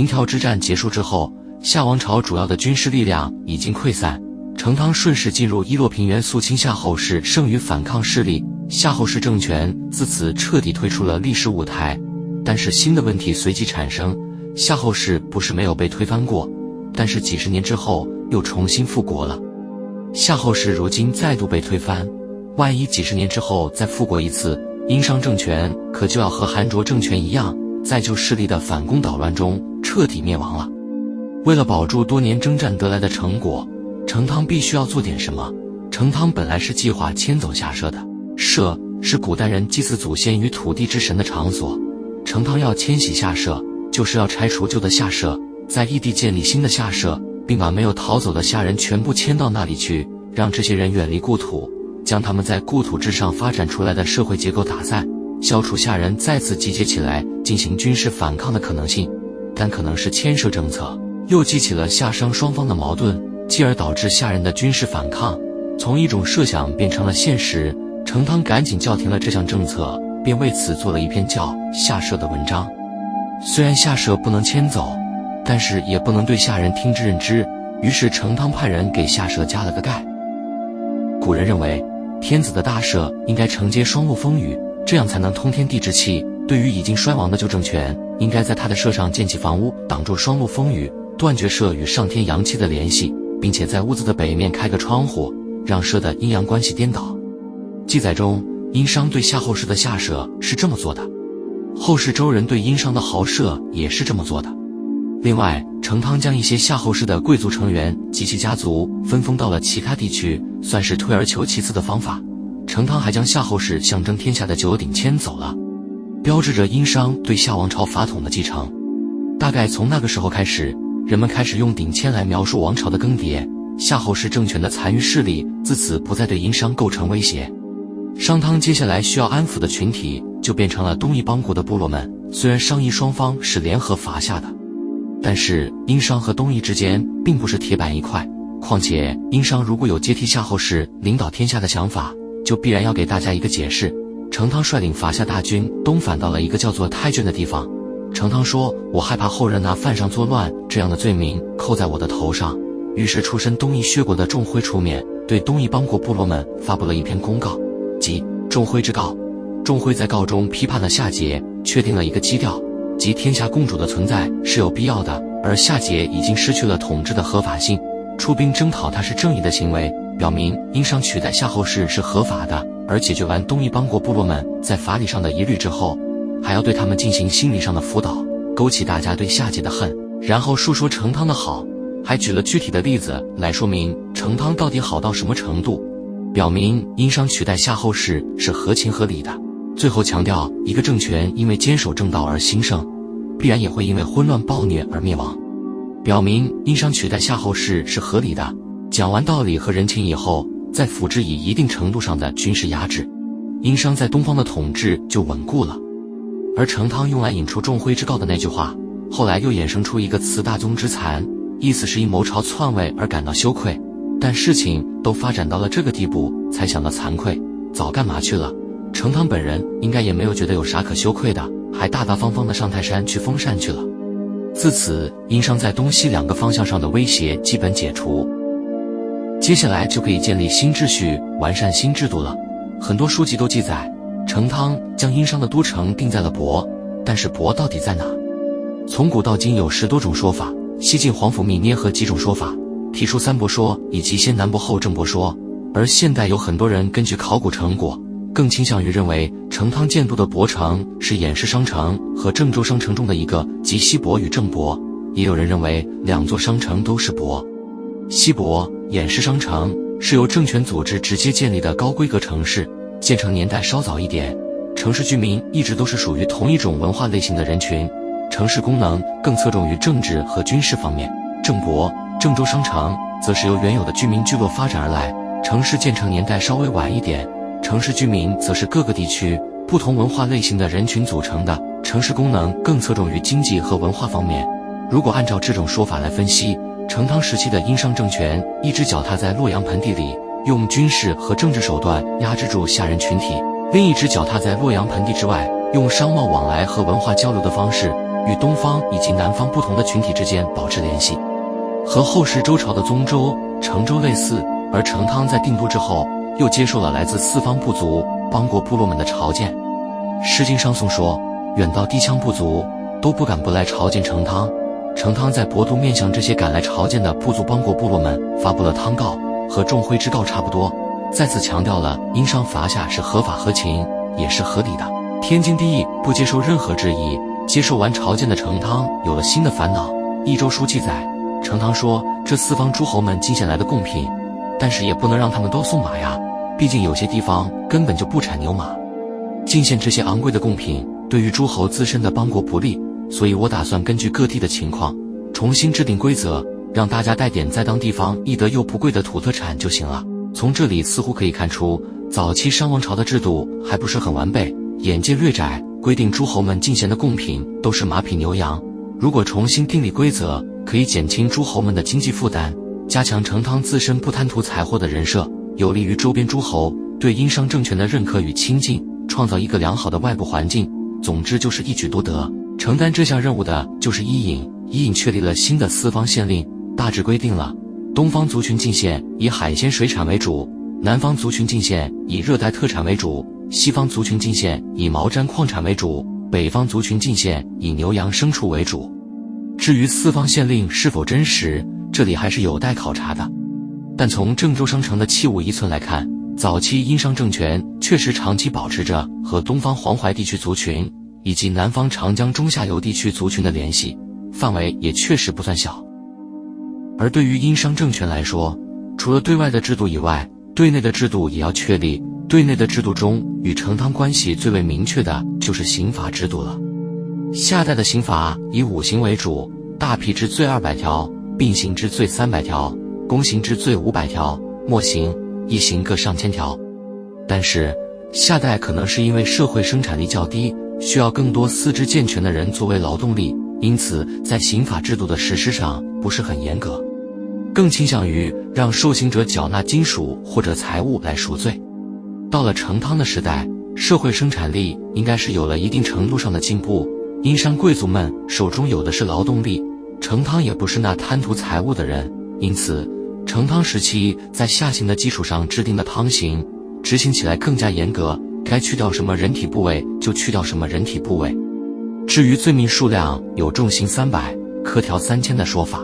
明条之战结束之后，夏王朝主要的军事力量已经溃散，成汤顺势进入伊洛平原肃清夏后氏剩余反抗势力，夏后氏政权自此彻底退出了历史舞台。但是新的问题随即产生，夏后氏不是没有被推翻过，但是几十年之后又重新复国了。夏后氏如今再度被推翻，万一几十年之后再复国一次，殷商政权可就要和韩卓政权一样，在旧势力的反攻捣乱中彻底灭亡了。为了保住多年征战得来的成果，成汤必须要做点什么。成汤本来是计划迁走夏社的，社是古代人祭祀祖先与土地之神的场所，成汤要迁徙夏社，就是要拆除旧的夏社，在异地建立新的夏社，并把没有逃走的夏人全部迁到那里去，让这些人远离故土，将他们在故土之上发展出来的社会结构打散，消除夏人再次集结起来进行军事反抗的可能性。但可能是迁社政策又激起了夏商双方的矛盾，继而导致夏人的军事反抗从一种设想变成了现实。成汤赶紧叫停了这项政策，便为此做了一篇叫《夏社》的文章。虽然夏社不能迁走，但是也不能对夏人听之任之，于是成汤派人给夏社加了个盖。古人认为天子的大社应该承接双陆风雨，这样才能通天地之气。对于已经衰亡的旧政权，应该在他的社上建起房屋，挡住双陆风雨，断绝社与上天阳气的联系，并且在屋子的北面开个窗户，让社的阴阳关系颠倒。记载中，殷商对夏后氏的夏社是这么做的，后世周人对殷商的豪社也是这么做的。另外，成汤将一些夏后氏的贵族成员及其家族分封到了其他地区，算是退而求其次的方法。成汤还将夏后氏象征天下的九鼎迁走了，标志着殷商对夏王朝法统的继承。大概从那个时候开始，人们开始用鼎迁来描述王朝的更迭，夏后氏政权的残余势力自此不再对殷商构成威胁。商汤接下来需要安抚的群体就变成了东夷邦国的部落们。虽然商夷双方是联合伐夏的，但是殷商和东夷之间并不是铁板一块，况且殷商如果有接替夏后氏领导天下的想法，就必然要给大家一个解释。成汤率领伐夏大军东返到了一个叫做太卷的地方。成汤说，我害怕后人拿犯上作乱这样的罪名扣在我的头上，于是出身东夷薛国的仲辉出面，对东夷邦国部落们发布了一篇公告，即仲辉之告。仲辉在告中批判了夏桀，确定了一个基调，即天下共主的存在是有必要的，而夏桀已经失去了统治的合法性，出兵征讨他是正义的行为，表明殷商取代夏后氏是合法的。而解决完东夷邦国部落们在法理上的疑虑之后，还要对他们进行心理上的辅导，勾起大家对夏桀的恨，然后述说成汤的好，还举了具体的例子来说明成汤到底好到什么程度，表明殷商取代夏后氏是合情合理的。最后强调，一个政权因为坚守正道而兴盛，必然也会因为混乱暴虐而灭亡，表明殷商取代夏后氏是合理的。讲完道理和人情以后，再辅之以一定程度上的军事压制，殷商在东方的统治就稳固了。而成汤用来引出仲辉之告的那句话，后来又衍生出一个词大宗之残，意思是因谋朝篡位而感到羞愧，但事情都发展到了这个地步才想到惭愧，早干嘛去了。成汤本人应该也没有觉得有啥可羞愧的，还大大方方的上泰山去封禅去了。自此，殷商在东西两个方向上的威胁基本解除，接下来就可以建立新秩序，完善新制度了。很多书籍都记载，成汤将殷商的都城定在了亳，但是亳到底在哪？从古到今有10多种说法，西晋皇甫谧捏合几种说法，提出三亳说以及先南亳后郑亳说。而现代有很多人根据考古成果，更倾向于认为成汤建都的亳城是偃师商城和郑州商城中的一个，即西亳与郑亳。也有人认为两座商城都是亳。西亳、偃师商城是由政权组织直接建立的高规格城市，建成年代稍早一点，城市居民一直都是属于同一种文化类型的人群，城市功能更侧重于政治和军事方面。郑亳、郑州商城则是由原有的居民聚落发展而来，城市建成年代稍微晚一点，城市居民则是各个地区不同文化类型的人群组成的，城市功能更侧重于经济和文化方面。如果按照这种说法来分析，成汤时期的殷商政权一直脚踏在洛阳盆地里，用军事和政治手段压制住夏人群体，另一只脚踏在洛阳盆地之外，用商贸往来和文化交流的方式与东方以及南方不同的群体之间保持联系，和后世周朝的宗周、成周类似。而成汤在定都之后，又接受了来自四方部族、邦国部落们的朝见。《诗经·商颂》说，远到地羌部族都不敢不来朝见成汤。成汤在博都面向这些赶来朝见的部族邦国部落们发布了汤告，和仲徽之告差不多，再次强调了殷商伐夏是合法合情，也是合理的，天经地义，不接受任何质疑。接受完朝见的成汤有了新的烦恼。《益州书》记载，成汤说，这四方诸侯们进献来的贡品，但是也不能让他们都送马呀，毕竟有些地方根本就不产牛马，进献这些昂贵的贡品对于诸侯自身的邦国不利，所以我打算根据各地的情况重新制定规则，让大家带点在当地方易得又不贵的土特产就行了。从这里似乎可以看出，早期商王朝的制度还不是很完备，眼界略窄，规定诸侯们进献的贡品都是马匹牛羊。如果重新订立规则，可以减轻诸侯们的经济负担，加强成汤自身不贪图财货的人设，有利于周边诸侯对殷商政权的认可与亲近，创造一个良好的外部环境。总之就是一举多得。承担这项任务的就是伊尹。伊尹确立了新的四方县令，大致规定了东方族群进献以海鲜水产为主，南方族群进献以热带特产为主，西方族群进献以毛毡矿产为主，北方族群进献以牛羊牲畜为主。至于四方县令是否真实，这里还是有待考察的。但从郑州商城的器物遗存来看，早期殷商政权确实长期保持着和东方黄淮地区族群以及南方长江中下游地区族群的联系，范围也确实不算小。而对于殷商政权来说，除了对外的制度以外，对内的制度也要确立。对内的制度中，与成汤关系最为明确的就是刑罚制度了。夏代的刑罚以五刑为主，大辟之罪200条，并刑之罪300条，宫刑之罪500条，末刑、一刑各上1000条。但是夏代可能是因为社会生产力较低，需要更多四肢健全的人作为劳动力，因此在刑法制度的实施上不是很严格，更倾向于让受刑者缴纳金属或者财物来赎罪。到了成汤的时代，社会生产力应该是有了一定程度上的进步，殷商贵族们手中有的是劳动力，成汤也不是那贪图财物的人，因此成汤时期在夏刑的基础上制定的汤刑执行起来更加严格，该去掉什么人体部位就去掉什么人体部位。至于罪名数量，有重刑300，科条3000的说法。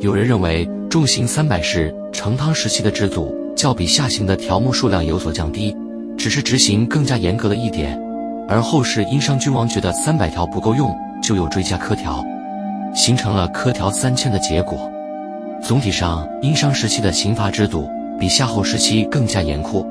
有人认为重刑300是成汤时期的制度，较比夏刑的条目数量有所降低，只是执行更加严格了一点。而后世殷商君王觉得300条不够用，就又追加科条，形成了科条3000的结果。总体上，殷商时期的刑罚制度比夏后时期更加严酷，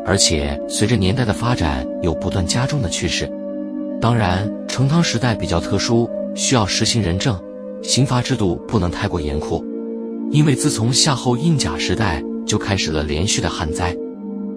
而且随着年代的发展有不断加重的趋势。当然，成汤时代比较特殊，需要实行仁政，刑罚制度不能太过严酷。因为自从夏后印甲时代就开始了连续的旱灾，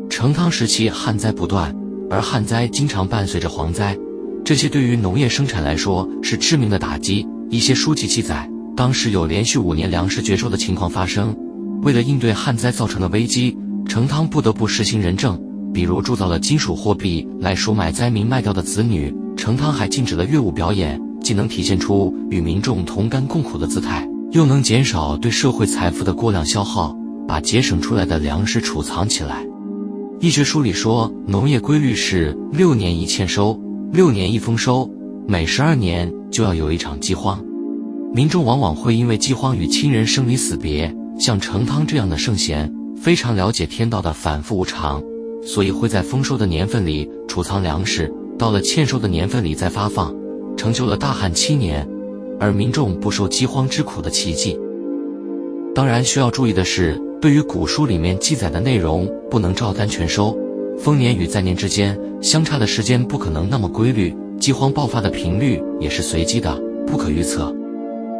成汤时期旱灾不断，而旱灾经常伴随着蝗灾，这些对于农业生产来说是致命的打击。一些书籍记载，当时有连续5年粮食绝收的情况发生。为了应对旱灾造成的危机，成汤不得不实行仁政，比如铸造了金属货币来赎买灾民卖掉的子女。成汤还禁止了乐舞表演，既能体现出与民众同甘共苦的姿态，又能减少对社会财富的过量消耗，把节省出来的粮食储藏起来。医学书里说，农业规律是6年一欠收，6年一丰收，每12年就要有一场饥荒。民众往往会因为饥荒与亲人生离死别，像成汤这样的圣贤非常了解天道的反复无常，所以会在丰收的年份里储藏粮食，到了欠收的年份里再发放，成就了大旱7年，而民众不受饥荒之苦的奇迹。当然需要注意的是，对于古书里面记载的内容不能照单全收，丰年与灾年之间相差的时间不可能那么规律，饥荒爆发的频率也是随机的，不可预测。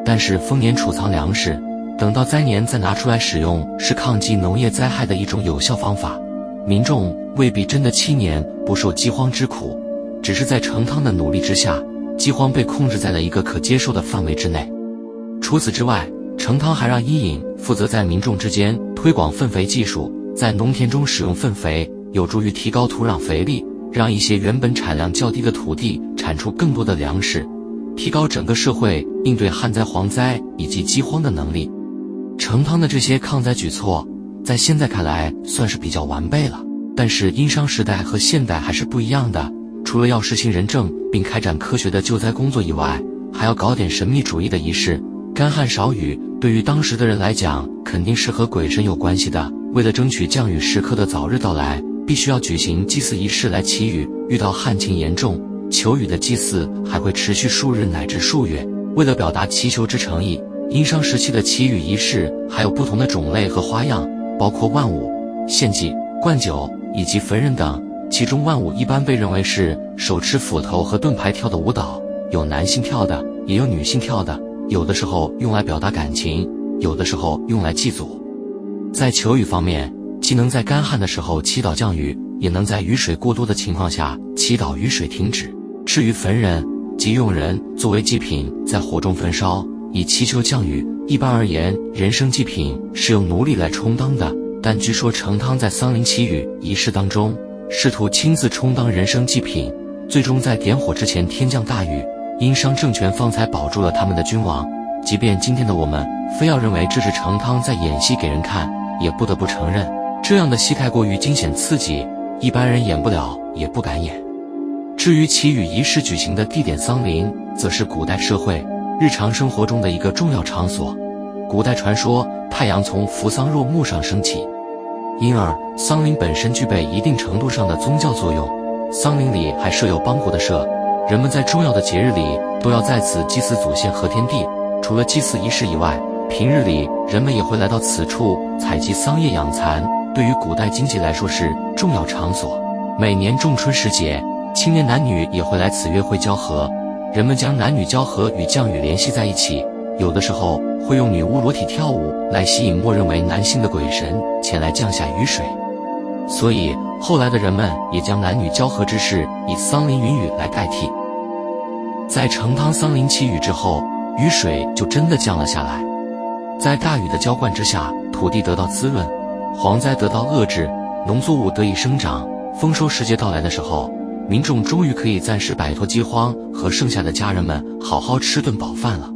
但是丰年储藏粮食，等到灾年再拿出来使用，是抗击农业灾害的一种有效方法。民众未必真的7年不受饥荒之苦，只是在成汤的努力之下，饥荒被控制在了一个可接受的范围之内。除此之外，成汤还让伊尹负责在民众之间推广粪肥技术，在农田中使用粪肥，有助于提高土壤肥力，让一些原本产量较低的土地产出更多的粮食。提高整个社会应对旱灾、蝗灾以及饥荒的能力。成汤的这些抗灾举措，在现在看来算是比较完备了。但是殷商时代和现代还是不一样的，除了要实行仁政并开展科学的救灾工作以外，还要搞点神秘主义的仪式。干旱少雨，对于当时的人来讲，肯定是和鬼神有关系的。为了争取降雨时刻的早日到来，必须要举行祭祀仪式来祈雨。遇到旱情严重，求雨的祭祀还会持续数日乃至数月。为了表达祈求之诚意，殷商时期的祈雨仪式还有不同的种类和花样，包括万舞、献祭、灌酒以及焚人等。其中万舞一般被认为是手持斧头和盾牌跳的舞蹈，有男性跳的，也有女性跳的，有的时候用来表达感情，有的时候用来祭祖。在求雨方面，既能在干旱的时候祈祷降雨，也能在雨水过多的情况下祈祷雨水停止。至于焚人，即用人作为祭品在火中焚烧，以祈求降雨。一般而言，人生祭品是由奴隶来充当的，但据说成汤在丧灵祈雨仪式当中，试图亲自充当人生祭品，最终在点火之前天降大雨，殷商政权方才保住了他们的君王。即便今天的我们非要认为这是成汤在演戏给人看，也不得不承认，这样的戏太过于惊险刺激，一般人演不了，也不敢演。至于祈雨仪式举行的地点丧陵，则是古代社会日常生活中的一个重要场所。古代传说太阳从扶桑若木上升起，因而丧陵本身具备一定程度上的宗教作用。丧陵里还设有帮国的社，人们在重要的节日里都要在此祭祀祖先和天地。除了祭祀仪式以外，平日里人们也会来到此处采集桑叶养蚕，对于古代经济来说是重要场所。每年仲春时节，青年男女也会来此约会交合，人们将男女交合与降雨联系在一起，有的时候会用女巫裸体跳舞来吸引默认为男性的鬼神前来降下雨水。所以后来的人们也将男女交合之事以丧灵云雨来代替。在成汤丧灵祈雨之后，雨水就真的降了下来。在大雨的浇灌之下，土地得到滋润，蝗灾得到遏制，农作物得以生长。丰收时节到来的时候，民众终于可以暂时摆脱饥荒，和剩下的家人们好好吃顿饱饭了。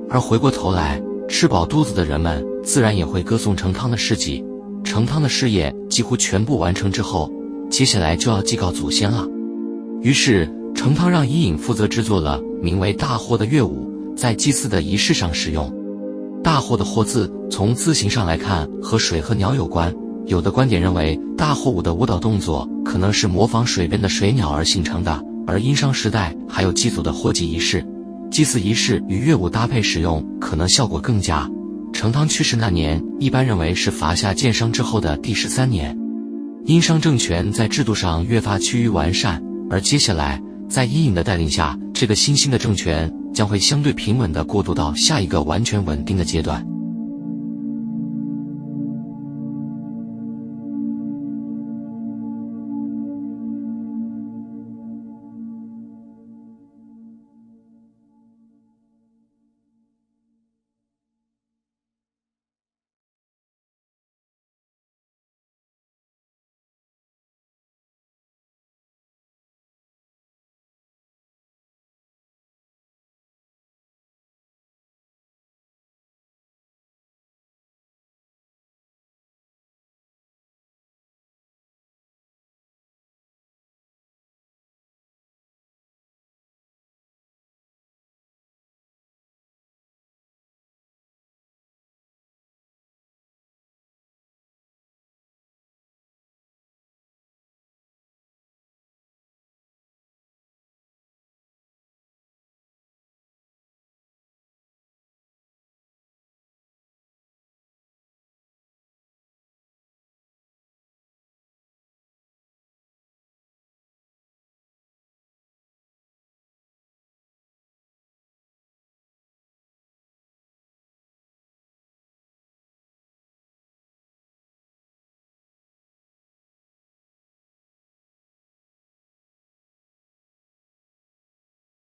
而回过头来，吃饱肚子的人们自然也会歌颂成汤的事迹。成汤的事业几乎全部完成之后，接下来就要祭告祖先了。于是成汤让伊尹负责制作了名为大祸的乐舞，在祭祀的仪式上使用。大祸的祸字从字形上来看和水和鸟有关，有的观点认为大祸舞的舞蹈动作可能是模仿水边的水鸟而形成的。而殷商时代还有祭祖的祸祭仪式，祭祀仪式与乐舞搭配使用，可能效果更佳。成汤去世那年，一般认为是伐夏建商之后的第13年。殷商政权在制度上越发趋于完善，而接下来在伊尹的带领下，这个新兴的政权将会相对平稳地过渡到下一个完全稳定的阶段。